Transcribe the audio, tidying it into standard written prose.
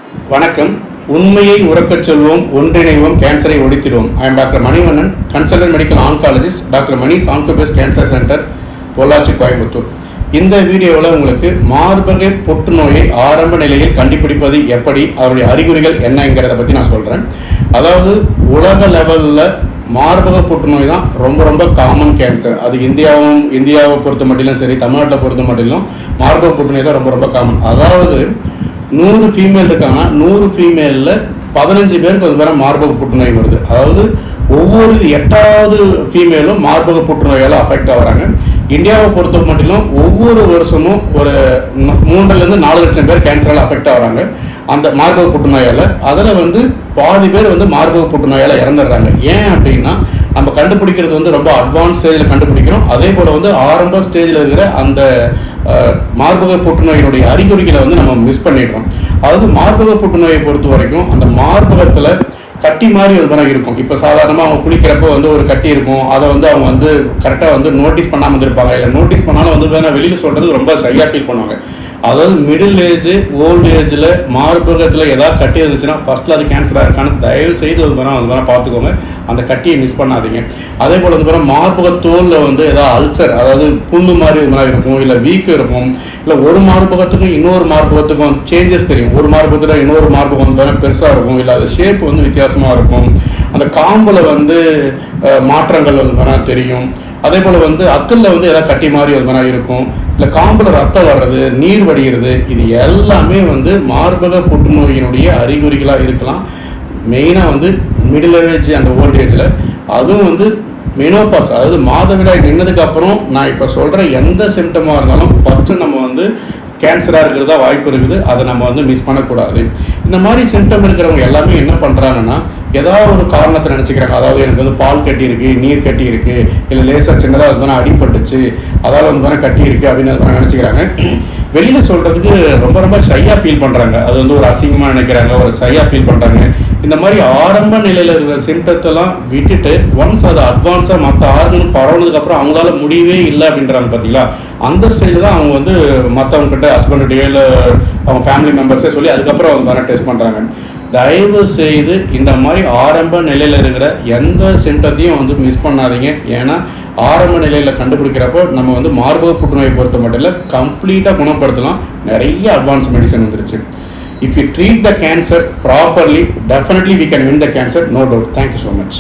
வணக்கம். உண்மையை உறக்கச் சொல்வோம், ஒன்றிணைவோம், கேன்சரை ஒழித்திடுவோம். I am doctor Manivannan, consultant medical oncologist, doctor Mani's Oncobase cancer centre, Pollachi, Coimbatore. இந்த வீடியோவில் உங்களுக்கு மார்பக புற்றுநோயை ஆரம்ப நிலையில் கண்டுபிடிப்பது எப்படி, அவருடைய அறிகுறிகள் என்னங்கிறத பற்றி நான் சொல்கிறேன். அதாவது உலக லெவலில் மார்பக புற்றுநோய் தான் ரொம்ப ரொம்ப காமன் கேன்சர். அது இந்தியாவை பொறுத்த மட்டிலும் சரி, தமிழ்நாட்டில் பொறுத்த மட்டிலும் மார்பக புற்றுநோய் தான் ரொம்ப ரொம்ப காமன். அதாவது 100 ஃபீமேல் இருக்காங்கன்னா 100 ஃபீமேலில் 15 பேருக்கு அது வேற மார்பக புற்றுநோய் வருது. அதாவது ஒவ்வொரு 8வது ஃபீமேலும் மார்பக புற்றுநோயால் அஃபெக்ட் ஆகிறாங்க. இந்தியாவை பொறுத்த மட்டிலும் ஒவ்வொரு வருஷமும் ஒரு 3-4 லட்சம் பேர் கேன்சரால் அஃபெக்ட் ஆகிறாங்க அந்த மார்பக புற்றுநோயால். அதில் பாதி பேர் மார்பக புற்றுநோயால் இறந்துடுறாங்க. ஏன் அப்படின்னா நம்ம கண்டுபிடிக்கிறது ரொம்ப அட்வான்ஸ் ஸ்டேஜில் கண்டுபிடிக்கிறோம். அதே போல் ஆரம்ப ஸ்டேஜில் இருக்கிற அந்த மார்பக புற்றுநோயினுடைய அறிகுறிகளை நம்ம மிஸ் பண்ணிடுறோம். அதாவது மார்பக புற்றுநோயை பொறுத்த வரைக்கும் அந்த மார்பகத்தில் கட்டி மாதிரி ஒரு இருக்கும். இப்போ சாதாரணமாக அவங்க குளிக்கிறப்போ ஒரு கட்டி இருக்கும். அதை அவங்க கரெக்டாக நோட்டீஸ் பண்ணாமல் இருந்திருப்பாங்க. இல்லை நோட்டீஸ் பண்ணாலும் வெளியில் சொல்கிறது ரொம்ப சரியாக ஃபீல் பண்ணுவாங்க. அதாவது மிடில் ஏஜ், ஓல்டு ஏஜில் மார்பகத்தில் ஏதாவது கட்டி இருந்துச்சுன்னா ஃபர்ஸ்ட்ல அது கேன்சராக இருக்கான்னு தயவு செய்து அது பார்த்துக்கோங்க. அந்த கட்டியை மிஸ் பண்ணாதீங்க. அதே போல் மார்பக தோலில் ஏதாவது அல்சர், அதாவது புண்ணு மாதிரி இருக்கும், இல்லை வீக்கம் இருக்கும், இல்லை ஒரு மார்பகத்துக்கும் இன்னொரு மார்பகத்துக்கும் சேஞ்சஸ் தெரியும். ஒரு மார்பகத்தில் இன்னொரு மார்பகம் பெருசாக இருக்கும், இல்லை அது ஷேப் வித்தியாசமாக இருக்கும். அந்த காம்பில் மாற்றங்கள் தெரியும். அதே போல் அக்கல்ல ஏதாவது கட்டி மாதிரி இருக்கும், இல்லை காம்பில் ரத்தம் வர்றது, நீர் வடிகிறது. இது எல்லாமே மார்பக புற்றுநோயினுடைய அறிகுறிகளாக இருக்கலாம். மெயினாக மிடில் ஏஜ் அண்ட் ஓல்ட் ஏஜில், அதுவும் மெனோபாஸ், அதாவது மாதவிடாய் நின்னதுக்கு அப்புறம் நான் இப்போ சொல்கிற எந்த சிம்டமாக இருந்தாலும் ஃபஸ்ட்டு நம்ம கேன்சராக இருக்கிறதா வாய்ப்பு இருக்குது. அதை நம்ம மிஸ் பண்ணக்கூடாது. இந்த மாதிரி சிம்டம் இருக்கிறவங்க எல்லாமே என்ன பண்ணுறாங்கன்னா, ஏதாவது ஒரு காரணத்தை நினச்சிக்கிறாங்க. அதாவது எனக்கு பால் கட்டி இருக்குது, நீர் கட்டி இருக்குது, இல்லை லேசர் சின்னதாக அடிபட்டுச்சு, அதாவது கட்டி இருக்குது அப்படின்னு நினச்சிக்கிறாங்க. வெளியில் சொல்கிறதுக்கு ரொம்ப ரொம்ப ஷையாக ஃபீல் பண்ணுறாங்க. அது ஒரு அசிங்கமாக நினைக்கிறாங்க, ஒரு ஷையாக ஃபீல் பண்ணுறாங்க. இந்த மாதிரி ஆரம்ப நிலையில் இருக்கிற சிம்டத்தெல்லாம் விட்டுட்டு ஒன்ஸ் அது அட்வான்ஸாக மற்ற ஆர்கன் பரவுனதுக்கப்புறம் அவங்களால முடியவே இல்லை அப்படின்றாங்க பார்த்தீங்களா, அந்த ஸ்டைலில் தான் அவங்க மற்றவங்ககிட்ட ஹஸ்பண்டையோ இல்லை அவங்க ஃபேமிலி மெம்பர்ஸே சொல்லி அதுக்கப்புறம் அவங்க டெஸ்ட் பண்ணுறாங்க. தயவு செய்து இந்த மாதிரி ஆரம்ப நிலையில் இருக்கிற எந்த சிம்டத்தையும் மிஸ் பண்ணாதீங்க. ஏன்னா ஆரம்ப நிலையில் கண்டுபிடிக்கிறப்போ நம்ம மார்பக புற்றுநோயை பொறுத்த மட்டும் இல்லை கம்ப்ளீட்டாக குணப்படுத்தலாம். நிறைய அட்வான்ஸ் மெடிசன் வந்துருச்சு. If you treat the cancer properly, definitely we can win the cancer, no doubt. Thank you so much.